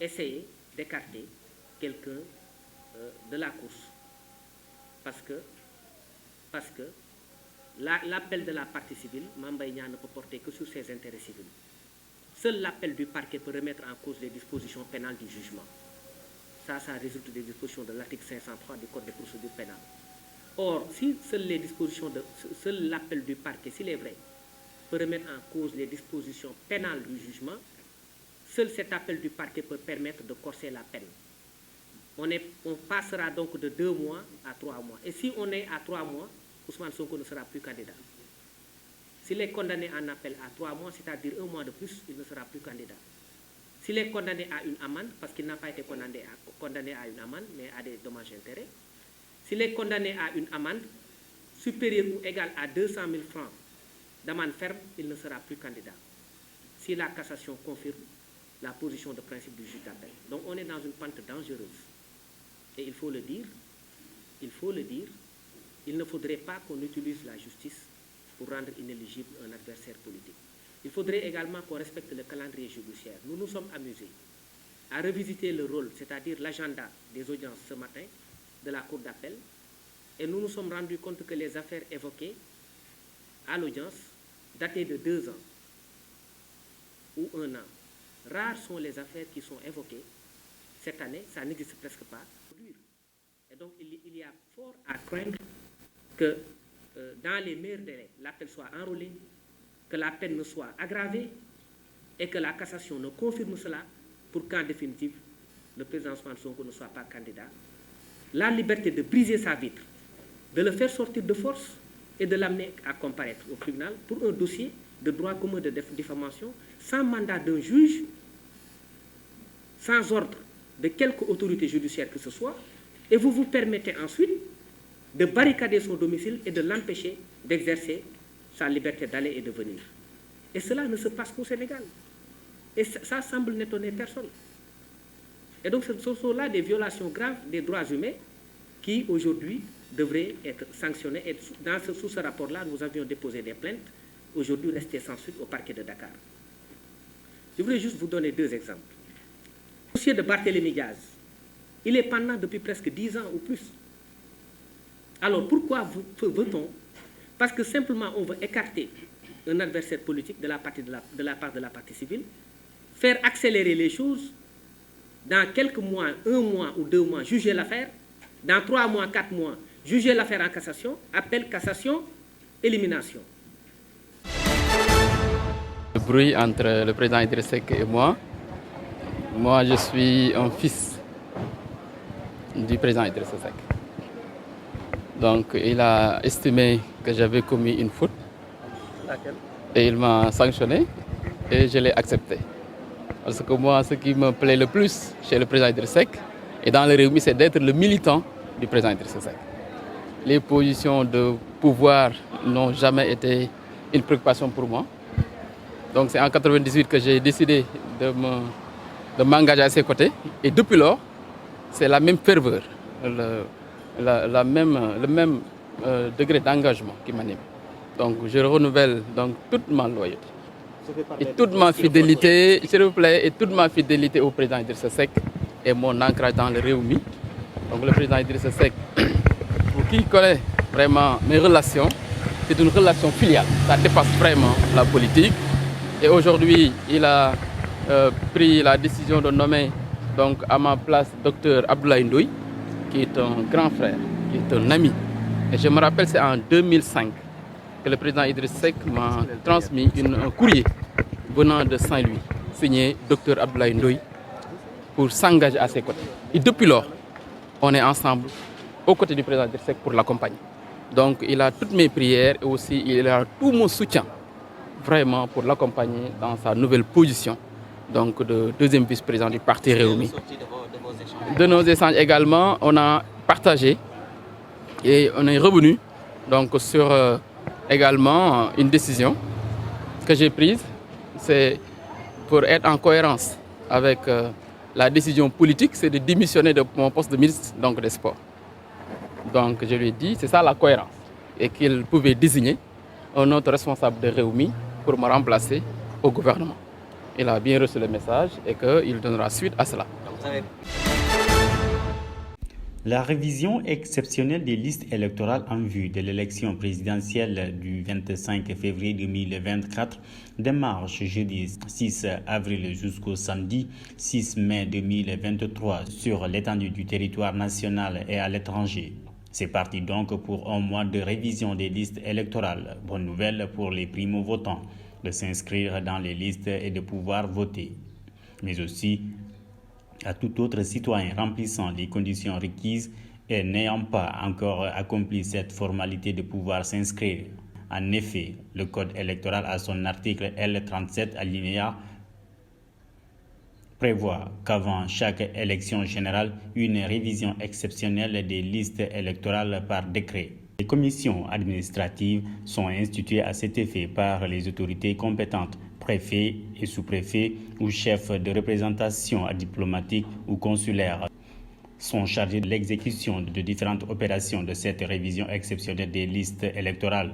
essayer d'écarter quelqu'un de la course. Parce que l'appel de la partie civile, Mame Mbaye Niang ne peut porter que sur ses intérêts civils. Seul l'appel du parquet peut remettre en cause les dispositions pénales du jugement. Ça résulte des dispositions de l'article 503 du Code de procédure pénale. Or, si seul l'appel du parquet, s'il est vrai, peut remettre en cause les dispositions pénales du jugement, seul cet appel du parquet peut permettre de corser la peine. On passera donc de 2 mois à 3 mois. Et si on est à 3 mois, Ousmane Sonko ne sera plus candidat. S'il est condamné en appel à 3 mois, c'est-à-dire 1 mois de plus, il ne sera plus candidat. S'il est condamné à une amende, parce qu'il n'a pas été condamné à une amende, mais à des dommages et intérêts, s'il est condamné à une amende supérieure ou égale à 200 000 francs d'amende ferme, il ne sera plus candidat. Si la cassation confirme la position de principe du juge d'appel. Donc on est dans une pente dangereuse. Et il faut le dire, il ne faudrait pas qu'on utilise la justice pour rendre inéligible un adversaire politique. Il faudrait également qu'on respecte le calendrier judiciaire. Nous nous sommes amusés à revisiter le rôle, c'est-à-dire l'agenda des audiences ce matin de la Cour d'appel, et nous nous sommes rendus compte que les affaires évoquées à l'audience dataient de 2 ans ou 1 an. Rares sont les affaires qui sont évoquées cette année, ça n'existe presque pas. Et donc il y a fort à craindre que dans les meilleurs délais, l'appel soit enrôlé, que la peine ne soit aggravée et que la cassation ne confirme cela pour qu'en définitive, le président Ousmane Sonko ne soit pas candidat. La liberté de briser sa vitre, de le faire sortir de force et de l'amener à comparaître au tribunal pour un dossier de droit commun de diffamation sans mandat d'un juge, sans ordre de quelque autorité judiciaire que ce soit, et vous vous permettez ensuite de barricader son domicile et de l'empêcher d'exercer sa liberté d'aller et de venir. Et cela ne se passe qu'au Sénégal. Et ça semble n'étonner personne. Et donc ce sont là des violations graves des droits humains qui aujourd'hui devraient être sanctionnées. Et sous ce rapport-là, nous avions déposé des plaintes, aujourd'hui restées sans suite au parquet de Dakar. Je voulais juste vous donner 2 exemples. Le dossier de Barthélémy Diaz, il est pendant depuis presque 10 ans ou plus. Alors pourquoi veut-on? Parce que simplement on veut écarter un adversaire politique de la part de la partie civile, faire accélérer les choses, dans quelques mois, 1 mois ou 2 mois, juger l'affaire, dans 3 mois, 4 mois, juger l'affaire en cassation, appel, cassation, élimination. Le bruit entre le président Idriss Seck et moi, je suis un fils du président Idriss Seck. Donc il a estimé que j'avais commis une faute. Laquelle? Et il m'a sanctionné et je l'ai accepté. Parce que moi, ce qui me plaît le plus chez le président Idriss Seck et dans le Rewmi, c'est d'être le militant du président Idriss Seck. Les positions de pouvoir n'ont jamais été une préoccupation pour moi. Donc c'est en 1998 que j'ai décidé de m'engager à ses côtés. Et depuis lors, c'est la même ferveur, le même degré d'engagement qui m'anime. Donc je renouvelle donc toute ma loyauté et toute ma fidélité, s'il vous plaît, et toute ma fidélité au président Idriss Seck et mon ancrage dans le Rewmi. Donc le président Idriss Seck, pour qui connaît vraiment mes relations, c'est une relation filiale. Ça dépasse vraiment la politique. Et aujourd'hui, il a pris la décision de nommer donc, à ma place Dr Abdoulaye Ndoye, qui est un grand frère, qui est un ami. Et je me rappelle, c'est en 2005 que le président Idriss Seck m'a transmis un courrier venant de Saint-Louis, signé Dr Abdoulaye Ndoye, pour s'engager à ses côtés. Et depuis lors, on est ensemble aux côtés du président Idriss Seck pour l'accompagner. Donc il a toutes mes prières et aussi il a tout mon soutien vraiment pour l'accompagner dans sa nouvelle position donc de 2e vice-président du parti Rewmi. De nos échanges également, on a partagé et on est revenu donc sur également une décision que j'ai prise, c'est pour être en cohérence avec la décision politique, c'est de démissionner de mon poste de ministre donc, des Sports. Donc je lui ai dit, c'est ça la cohérence, et qu'il pouvait désigner un autre responsable de Rewmi pour me remplacer au gouvernement. il a bien reçu le message et qu'il donnera suite à cela. La révision exceptionnelle des listes électorales en vue de l'élection présidentielle du 25 février 2024 démarre jeudi 6 avril jusqu'au samedi 6 mai 2023 sur l'étendue du territoire national et à l'étranger. C'est parti donc pour un mois de révision des listes électorales. Bonne nouvelle pour les primo-votants de s'inscrire dans les listes et de pouvoir voter, mais aussi à tout autre citoyen remplissant les conditions requises et n'ayant pas encore accompli cette formalité de pouvoir s'inscrire. En effet, le Code électoral à son article L37 alinéa prévoit qu'avant chaque élection générale, une révision exceptionnelle des listes électorales par décret. Les commissions administratives sont instituées à cet effet par les autorités compétentes, préfets et sous-préfets ou chefs de représentation diplomatique ou consulaire sont chargés de l'exécution de différentes opérations de cette révision exceptionnelle des listes électorales.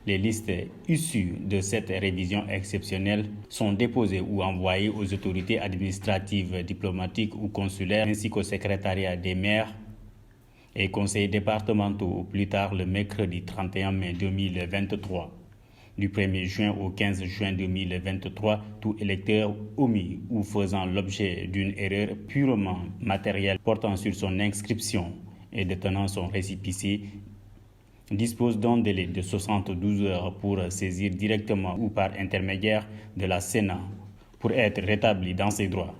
Les listes issues de cette révision exceptionnelle sont déposées ou envoyées aux autorités administratives, diplomatiques ou consulaires ainsi qu'au secrétariat des maires et conseils départementaux au plus tard le mercredi 31 mai 2023. Du 1er juin au 15 juin 2023, tout électeur omis ou faisant l'objet d'une erreur purement matérielle portant sur son inscription et détenant son récépissé dispose d'un délai de 72 heures pour saisir directement ou par intermédiaire de la Sénat pour être rétabli dans ses droits.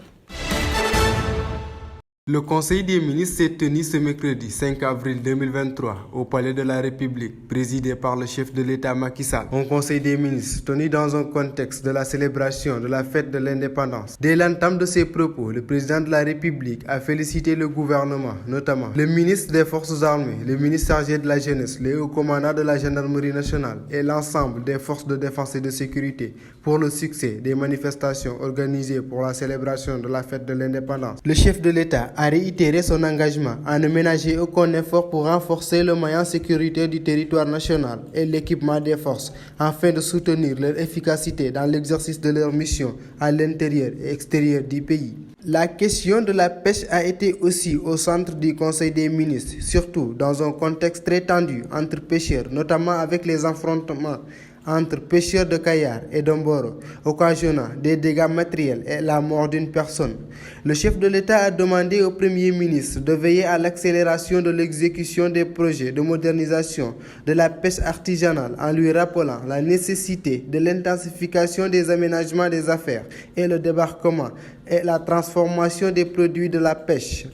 Le Conseil des ministres s'est tenu ce mercredi 5 avril 2023 au Palais de la République, présidé par le chef de l'État Macky Sall. Un Conseil des ministres tenu dans un contexte de la célébration de la fête de l'indépendance. Dès l'entame de ses propos, le président de la République a félicité le gouvernement, notamment le ministre des Forces armées, le ministre chargé de la jeunesse, le haut commandant de la gendarmerie nationale et l'ensemble des forces de défense et de sécurité pour le succès des manifestations organisées pour la célébration de la fête de l'indépendance. Le chef de l'État a réitéré son engagement à ne ménager aucun effort pour renforcer le maillon sécuritaire du territoire national et l'équipement des forces afin de soutenir leur efficacité dans l'exercice de leurs missions à l'intérieur et extérieur du pays. La question de la pêche a été aussi au centre du Conseil des ministres, surtout dans un contexte très tendu entre pêcheurs, notamment avec les affrontements entre pêcheurs de Kayar et d'Omboro, occasionnant des dégâts matériels et la mort d'une personne. Le chef de l'État a demandé au Premier ministre de veiller à l'accélération de l'exécution des projets de modernisation de la pêche artisanale en lui rappelant la nécessité de l'intensification des aménagements des affaires et le débarquement et la transformation des produits de la pêche,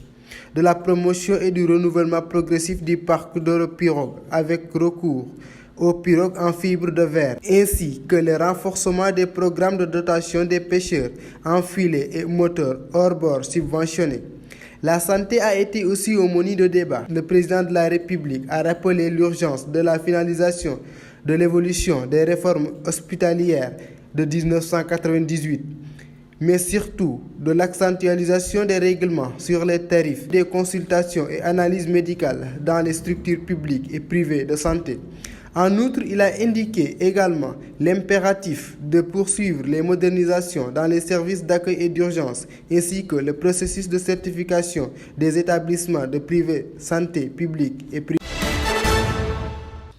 de la promotion et du renouvellement progressif du parc d'Europirogue avec recours aux pirogues en fibre de verre, ainsi que le renforcement des programmes de dotation des pêcheurs en filets et moteurs hors bord subventionnés. La santé a été aussi au menu de débat. Le président de la République a rappelé l'urgence de la finalisation de l'évolution des réformes hospitalières de 1998, mais surtout de l'accentuation des règlements sur les tarifs des consultations et analyses médicales dans les structures publiques et privées de santé. En outre, il a indiqué également l'impératif de poursuivre les modernisations dans les services d'accueil et d'urgence, ainsi que le processus de certification des établissements de privé, santé publique et privée.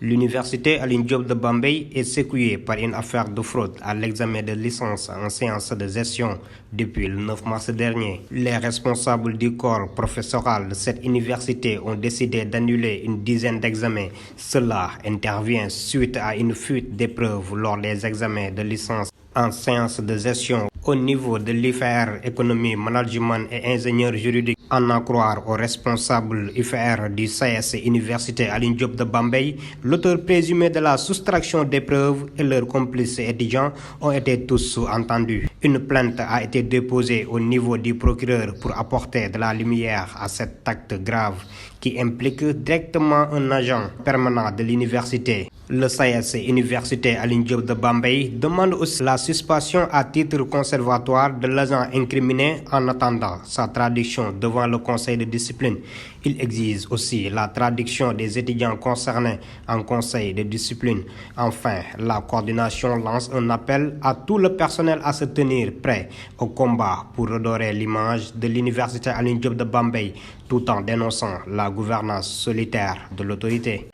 L'université Alioune Diop de Bambey est secouée par une affaire de fraude à l'examen de licence en sciences de gestion depuis le 9 mars dernier. Les responsables du corps professoral de cette université ont décidé d'annuler une dizaine d'examens. Cela intervient suite à une fuite d'épreuves lors des examens de licence en sciences de gestion au niveau de l'IFR Économie, Management et Ingénieur juridique. En en croire aux responsables IFR du CS Université Alioune Diop de Bambey, l'auteur présumé de la soustraction d'épreuves et leurs complices étudiants ont été tous entendus. Une plainte a été déposée au niveau du procureur pour apporter de la lumière à cet acte grave qui implique directement un agent permanent de l'université. Le SAES Université Alioune Diop de Bambey demande aussi la suspension à titre conservatoire de l'agent incriminé en attendant sa traduction devant le conseil de discipline. Il exige aussi la traduction des étudiants concernés en conseil de discipline. Enfin, la coordination lance un appel à tout le personnel à se tenir prêt au combat pour redorer l'image de l'Université Alioune Diop de Bambey tout en dénonçant la gouvernance solitaire de l'autorité.